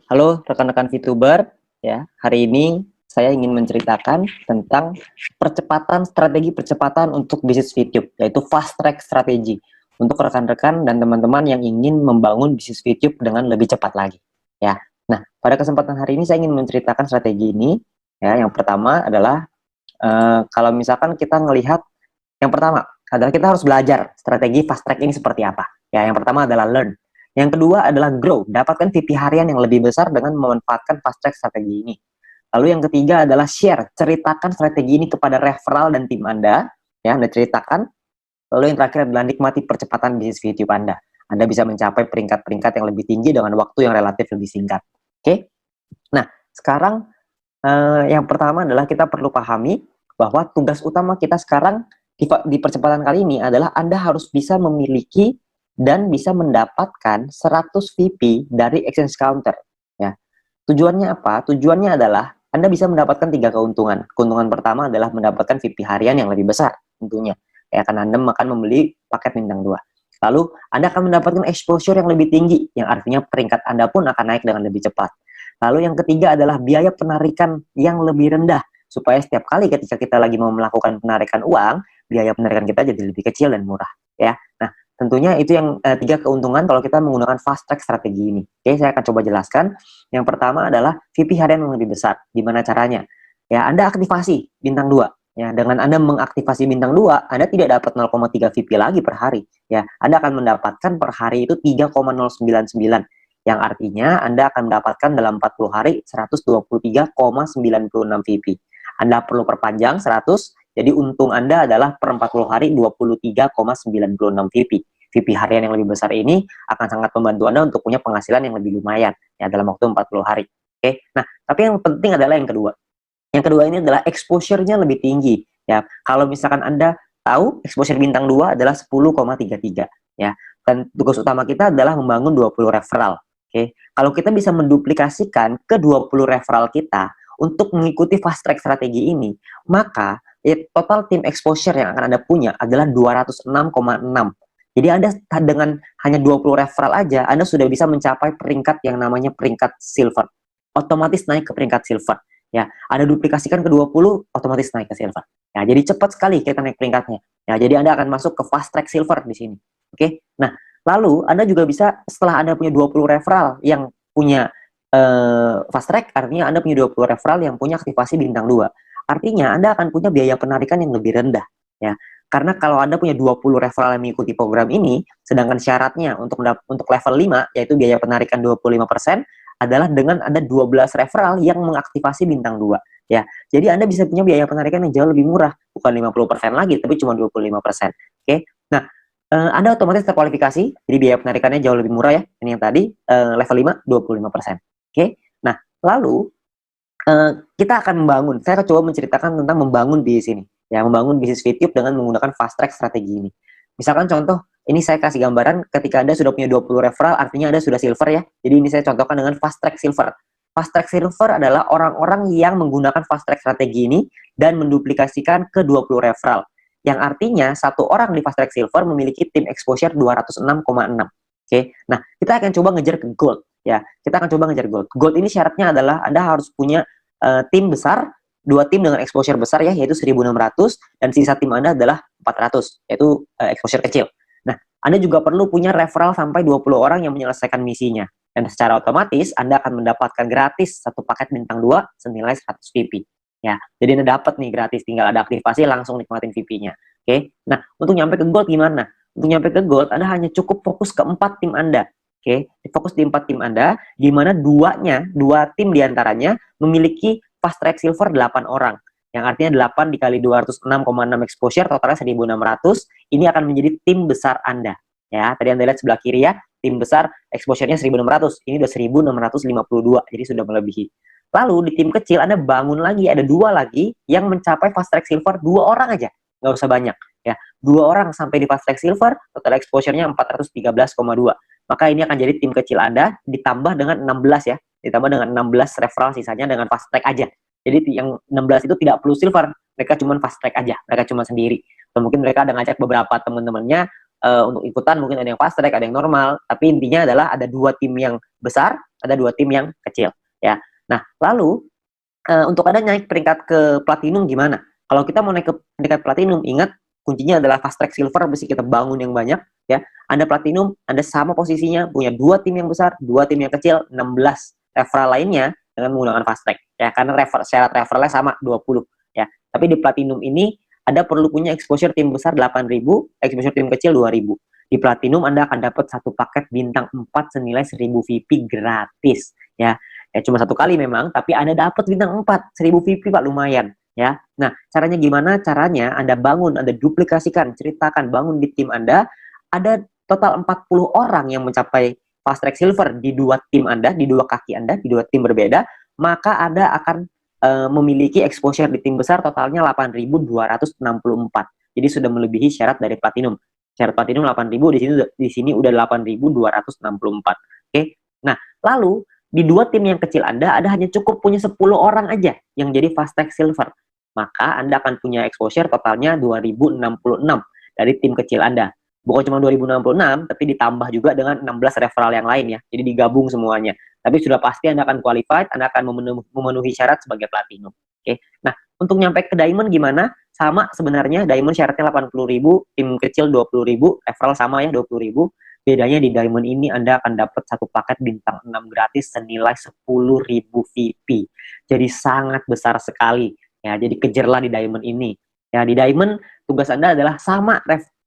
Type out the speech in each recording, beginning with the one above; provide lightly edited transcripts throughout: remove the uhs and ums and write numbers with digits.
Halo rekan-rekan VTuber, ya. Hari ini saya ingin menceritakan tentang strategi percepatan untuk bisnis VTube, yaitu fast track strategi untuk rekan-rekan dan teman-teman yang ingin membangun bisnis VTube dengan lebih cepat lagi, ya. Nah, pada kesempatan hari ini saya ingin menceritakan strategi ini, ya. Yang pertama adalah kalau misalkan kita ngelihat, yang pertama adalah kita harus belajar strategi fast track ini seperti apa. Ya, yang pertama adalah learn. Yang kedua adalah grow, dapatkan VP harian yang lebih besar dengan memanfaatkan fast track strategi ini. Lalu yang ketiga adalah share, ceritakan strategi ini kepada referral dan tim Anda, ya, Anda ceritakan. Lalu yang terakhir adalah nikmati percepatan bisnis YouTube Anda. Anda bisa mencapai peringkat-peringkat yang lebih tinggi dengan waktu yang relatif lebih singkat. Oke? Nah, sekarang yang pertama adalah kita perlu pahami bahwa tugas utama kita sekarang di percepatan kali ini adalah Anda harus bisa memiliki dan bisa mendapatkan 100 VP dari exchange counter, ya. Tujuannya apa? Tujuannya adalah Anda bisa mendapatkan 3 keuntungan. Keuntungan pertama adalah mendapatkan VP harian yang lebih besar tentunya, ya, karena Anda akan membeli paket bintang 2. Lalu Anda akan mendapatkan exposure yang lebih tinggi, yang artinya peringkat Anda pun akan naik dengan lebih cepat. Lalu yang ketiga adalah biaya penarikan yang lebih rendah, supaya setiap kali ketika kita lagi mau melakukan penarikan uang, biaya penarikan kita jadi lebih kecil dan murah, ya. Nah, tentunya itu yang 3 keuntungan kalau kita menggunakan fast track strategi ini. Oke, saya akan coba jelaskan. Yang pertama adalah VP harian yang lebih besar. Gimana caranya? Ya, Anda aktivasi bintang 2. Ya, dengan Anda mengaktifasi bintang 2, Anda tidak dapat 0,3 VP lagi per hari. Ya, Anda akan mendapatkan per hari itu 3,099. Yang artinya Anda akan mendapatkan dalam 40 hari 123,96 VP. Anda perlu perpanjang 100, jadi untung Anda adalah per 40 hari 23,96 VP. VP harian yang lebih besar ini akan sangat membantu Anda untuk punya penghasilan yang lebih lumayan, ya, dalam waktu 40 hari. Oke. Nah, tapi yang penting adalah yang kedua. Yang kedua ini adalah exposure-nya lebih tinggi, ya. Kalau misalkan Anda tahu exposure bintang 2 adalah 10,33, ya. Dan tugas utama kita adalah membangun 20 referral. Oke. Kalau kita bisa menduplikasikan ke 20 referral kita untuk mengikuti fast track strategi ini, maka total tim exposure yang akan Anda punya adalah 206,6. Jadi Anda dengan hanya 20 referral aja, Anda sudah bisa mencapai peringkat yang namanya peringkat silver. Otomatis naik ke peringkat silver. Ya, Anda duplikasikan ke 20, otomatis naik ke silver. Ya, jadi cepat sekali kita naik peringkatnya. Ya, jadi Anda akan masuk ke fast track silver di sini. Oke. Nah, lalu Anda juga bisa, setelah Anda punya 20 referral yang punya fast track, artinya Anda punya 20 referral yang punya aktivasi bintang 2. Artinya Anda akan punya biaya penarikan yang lebih rendah, ya. Karena kalau Anda punya 20 referral yang mengikuti program ini, sedangkan syaratnya untuk level 5, yaitu biaya penarikan 25%, adalah dengan ada 12 referral yang mengaktifasi bintang 2, ya. Jadi Anda bisa punya biaya penarikan yang jauh lebih murah, bukan 50% lagi, tapi cuma 25%. Oke. Nah, Anda otomatis terkualifikasi, jadi biaya penarikannya jauh lebih murah, ya. Ini yang tadi, level 5, 25%. Oke. Nah, lalu kita akan membangun, saya akan coba menceritakan tentang membangun bisnis ini, ya, membangun bisnis VTube dengan menggunakan fast track strategi ini. Misalkan contoh, ini saya kasih gambaran ketika Anda sudah punya 20 referral, artinya Anda sudah silver, ya. Jadi ini saya contohkan dengan fast track silver. Fast track silver adalah orang-orang yang menggunakan fast track strategi ini dan menduplikasikan ke 20 referral. Yang artinya satu orang di fast track silver memiliki tim exposure 206,6. Oke. Nah, kita akan coba ngejar ke gold, ya. Kita akan coba ngejar gold. Gold ini syaratnya adalah Anda harus punya tim besar, 2 tim dengan exposure besar, ya, yaitu 1.600, dan sisa tim Anda adalah 400, yaitu exposure kecil. Nah, Anda juga perlu punya referral sampai 20 orang yang menyelesaikan misinya. Dan secara otomatis Anda akan mendapatkan gratis satu paket bintang 2 senilai 100 VP. Ya, jadi Anda dapat nih gratis, tinggal ada aktivasi langsung nikmatin VP-nya. Oke. Nah, untuk nyampe ke gold gimana? Untuk nyampe ke gold Anda hanya cukup fokus ke 4 tim Anda. Oke, fokus di 4 tim Anda, di mana 2 tim diantaranya memiliki fast track silver 8 orang. Yang artinya 8 dikali 206,6 exposure, totalnya 1.600, ini akan menjadi tim besar Anda. Ya, tadi Anda lihat sebelah kiri, ya, tim besar exposure-nya 1.600, ini udah 1.652, jadi sudah melebihi. Lalu di tim kecil Anda bangun lagi, ada 2 lagi yang mencapai fast track silver 2 orang aja, nggak usah banyak. Ya, 2 orang sampai di fast track silver, total exposure-nya 413,2. Maka ini akan jadi tim kecil Anda ditambah dengan 16, ya. Ditambah dengan 16 referral sisanya dengan fast track aja. Jadi yang 16 itu tidak perlu silver, mereka cuma fast track aja, mereka cuma sendiri. Atau mungkin mereka ada ngajak beberapa teman-temannya untuk ikutan, mungkin ada yang fast track, ada yang normal, tapi intinya adalah ada 2 tim yang besar ada 2 tim yang kecil ya. Nah, lalu untuk Anda naik peringkat ke platinum gimana? Kalau kita mau naik ke peringkat platinum, ingat kuncinya adalah fast track silver, mesti kita bangun yang banyak ya. Anda platinum, Anda sama posisinya, punya 2 tim yang besar, 2 tim yang kecil, 16 referral lainnya dengan menggunakan fast track ya, karena syarat referralnya sama 20 ya. Tapi di platinum ini Anda perlu punya exposure tim besar 8.000, exposure tim kecil 2.000. Di platinum Anda akan dapat satu paket bintang 4 senilai 1.000 VIP gratis ya. Ya cuma 1 kali memang, tapi Anda dapat bintang 4, 1.000 VIP Pak, lumayan ya. Nah, caranya gimana? Caranya Anda bangun, Anda duplikasikan, ceritakan, bangun di tim Anda, ada total 40 orang yang mencapai fast track silver di 2 tim Anda, di 2 kaki Anda, di 2 tim berbeda, maka Anda akan memiliki exposure di tim besar totalnya 8.264. Jadi sudah melebihi syarat dari platinum. Syarat platinum 8.000, di sini udah 8.264. Oke. Nah, lalu di 2 tim yang kecil Anda hanya cukup punya 10 orang aja yang jadi fast track silver. Maka Anda akan punya exposure totalnya 2066 dari tim kecil Anda. Bukan cuma 2066, tapi ditambah juga dengan 16 referral yang lain ya. Jadi digabung semuanya. Tapi sudah pasti Anda akan qualified, Anda akan memenuhi syarat sebagai platinum. Oke. Nah, untuk nyampe ke diamond gimana? Sama sebenarnya, diamond syaratnya 80.000, tim kecil 20.000, referral sama ya 20.000. Bedanya di diamond ini Anda akan dapat satu paket bintang 6 gratis senilai 10.000 VIP. Jadi sangat besar sekali. Ya, jadi kejarlah di diamond ini. Ya, di diamond tugas Anda adalah sama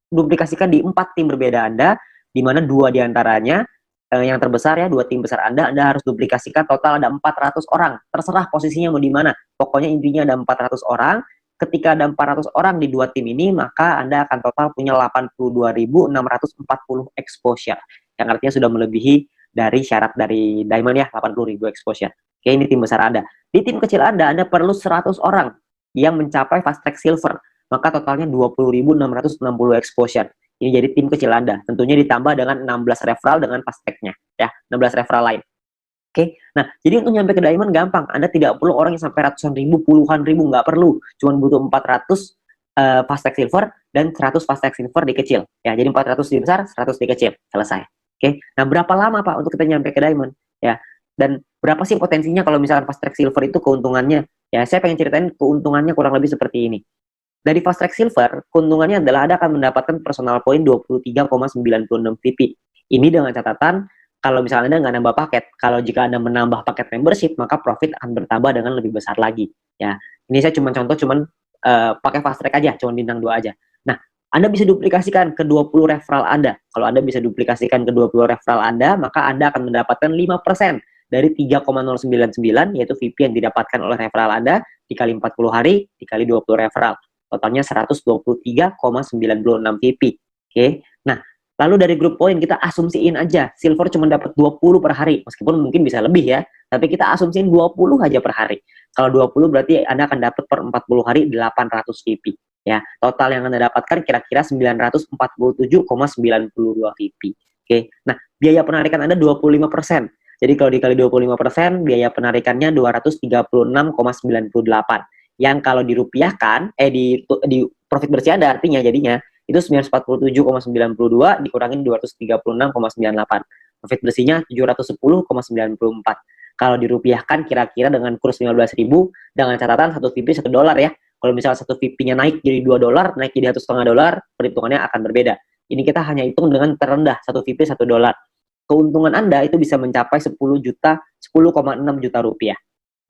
duplikasikan di 4 tim berbeda Anda, di mana 2 diantaranya yang terbesar ya, 2 tim besar Anda harus duplikasikan, total ada 400 orang. Terserah posisinya mau di mana. Pokoknya intinya ada 400 orang. Ketika ada 400 orang di 2 tim ini, maka Anda akan total punya 82.640 exposure. Yang artinya sudah melebihi dari syarat dari diamond ya, 80.000 exposure. Oke, ini tim besar Anda. Di tim kecil Anda perlu 100 orang yang mencapai fast track silver. Maka totalnya 20.660 exposure. Ini jadi tim kecil Anda. Tentunya ditambah dengan 16 referral dengan fast track-nya ya, 16 referral lain. Oke, nah jadi untuk nyampe ke diamond gampang. Anda tidak perlu orang yang sampai ratusan ribu, puluhan ribu, nggak perlu. Cuman butuh 400 fast track silver dan 100 fast track silver di kecil. Ya, jadi 400 di besar, 100 di kecil. Selesai. Oke, nah berapa lama Pak untuk kita nyampe ke diamond? Ya, dan berapa sih potensinya kalau misalkan fast track silver itu keuntungannya? Ya, saya pengen ceritain keuntungannya kurang lebih seperti ini. Dari fast track silver, keuntungannya adalah Anda akan mendapatkan personal point 23,96 VP. Ini dengan catatan, kalau misalnya Anda nggak nambah paket, kalau jika Anda menambah paket membership, maka profit akan bertambah dengan lebih besar lagi. Ya, ini saya cuma contoh, pakai fast track aja, cuma bintang 2 aja. Nah, Anda bisa duplikasikan ke 20 referral Anda. Kalau Anda bisa duplikasikan ke 20 referral Anda, maka Anda akan mendapatkan 5% dari 3,099, yaitu VP yang didapatkan oleh referral Anda, dikali 40 hari, dikali 20 referral. Totalnya 123,96 VP. Oke. Nah, lalu dari grup poin kita asumsiin aja silver cuma dapat 20 per hari. Meskipun mungkin bisa lebih ya, tapi kita asumsiin 20 aja per hari. Kalau 20 berarti Anda akan dapat per 40 hari 800 VP. Ya, total yang Anda dapatkan kira-kira 947,92 VP. Oke. Nah, biaya penarikan Anda 25%. Jadi kalau dikali 25%, biaya penarikannya 236,98. Yang kalau dirupiahkan, di profit bersih Anda artinya jadinya, itu 947,92 dikurangin 236,98. Profit bersihnya 710,94. Kalau dirupiahkan kira-kira dengan kurs 15.000, dengan catatan 1 VP 1 dolar ya. Kalau misalnya 1 VP-nya naik jadi 2 dolar, naik jadi 1,5 dolar, perhitungannya akan berbeda. Ini kita hanya hitung dengan terendah, 1 VP 1 dolar. Keuntungan Anda itu bisa mencapai 10,6 juta rupiah.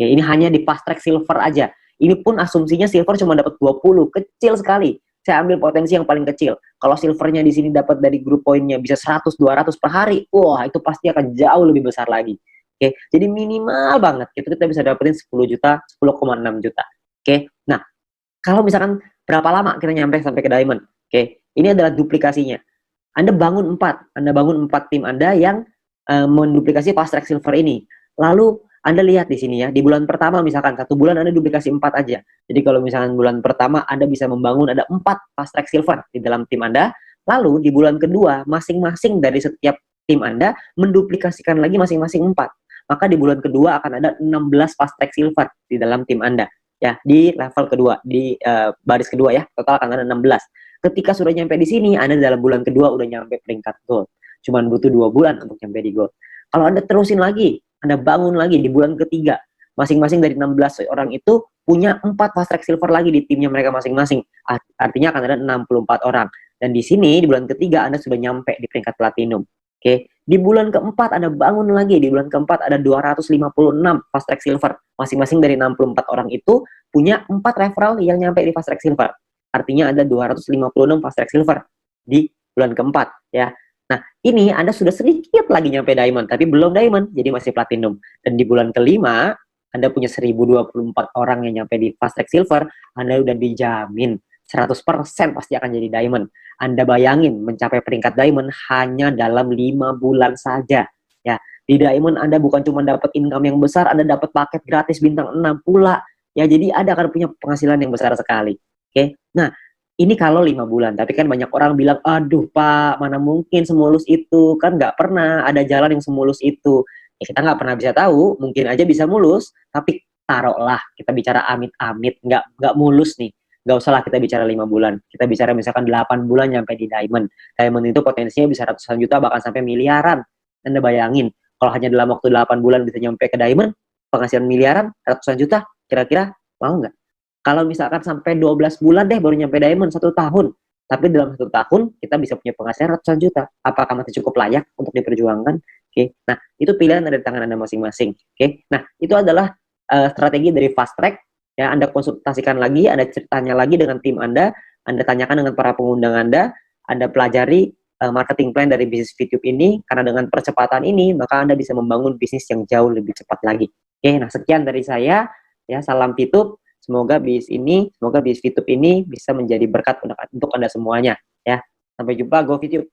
Ya, ini hanya di fast track silver aja. Ini pun asumsinya silver cuma dapat 20, kecil sekali. Saya ambil potensi yang paling kecil. Kalau silvernya di sini dapat dari grup poinnya bisa 100, 200 per hari, wah itu pasti akan jauh lebih besar lagi. Oke, jadi minimal banget itu kita bisa dapetin 10 juta, 10,6 juta. Oke, nah kalau misalkan berapa lama kita nyampe sampai ke diamond? Oke, ini adalah duplikasinya. Anda bangun 4 tim Anda yang menduplikasi fast track silver ini. Lalu Anda lihat di sini ya, di bulan pertama misalkan 1 bulan Anda duplikasi 4 aja. Jadi kalau misalkan bulan pertama Anda bisa membangun ada 4 fast track silver di dalam tim Anda. Lalu di bulan kedua masing-masing dari setiap tim Anda menduplikasikan lagi masing-masing 4. Maka di bulan kedua akan ada 16 fast track silver di dalam tim Anda. Ya, di level kedua, di baris kedua ya, total akan ada 16. Ketika sudah nyampe di sini, Anda dalam bulan kedua udah nyampe peringkat gold. Cuman butuh 2 bulan untuk nyampe di gold. Kalau Anda terusin lagi, Anda bangun lagi di bulan ketiga. Masing-masing dari 16 orang itu punya 4 fast track silver lagi di timnya mereka masing-masing. Artinya akan ada 64 orang. Dan di sini, di bulan ketiga, Anda sudah nyampe di peringkat platinum. Oke, di bulan keempat Anda bangun lagi. Di bulan keempat ada 256 fast track silver. Masing-masing dari 64 orang itu punya 4 referral yang nyampe di fast track silver. Artinya ada 256 fast track silver di bulan keempat, ya. Nah, ini Anda sudah sedikit lagi nyampe diamond, tapi belum diamond, jadi masih platinum. Dan di bulan kelima, Anda punya 1024 orang yang nyampe di fast track silver, Anda udah dijamin 100% pasti akan jadi diamond. Anda bayangin mencapai peringkat diamond hanya dalam 5 bulan saja. Ya, di diamond Anda bukan cuma dapat income yang besar, Anda dapat paket gratis bintang 6 pula. Ya, jadi Anda akan punya penghasilan yang besar sekali. Oke. Nah, ini kalau 5 bulan, tapi kan banyak orang bilang, aduh Pak, mana mungkin semulus itu, kan nggak pernah ada jalan yang semulus itu. Ya, kita nggak pernah bisa tahu, mungkin aja bisa mulus, tapi taruhlah kita bicara amit-amit, nggak mulus nih. Nggak usah lah kita bicara 5 bulan, kita bicara misalkan 8 bulan nyampe di diamond. Diamond itu potensinya bisa ratusan juta, bahkan sampai miliaran. Anda bayangin, kalau hanya dalam waktu 8 bulan bisa nyampe ke diamond, penghasilan miliaran, ratusan juta, kira-kira mau nggak? Kalau misalkan sampai 12 bulan deh baru nyampe diamond 1 tahun. Tapi dalam 1 tahun kita bisa punya penghasilan ratusan juta. Apakah masih cukup layak untuk diperjuangkan? Oke. Nah, itu pilihan ada di tangan Anda masing-masing. Oke. Nah, itu adalah strategi dari fast track. Ya, Anda konsultasikan lagi, Anda ceritanya lagi dengan tim Anda tanyakan dengan para pengundang Anda pelajari marketing plan dari bisnis VTube ini, karena dengan percepatan ini maka Anda bisa membangun bisnis yang jauh lebih cepat lagi. Oke, nah sekian dari saya. Ya, salam VTube. Semoga bisnis VTube ini bisa menjadi berkat untuk Anda semuanya, ya. Sampai jumpa, go VTube.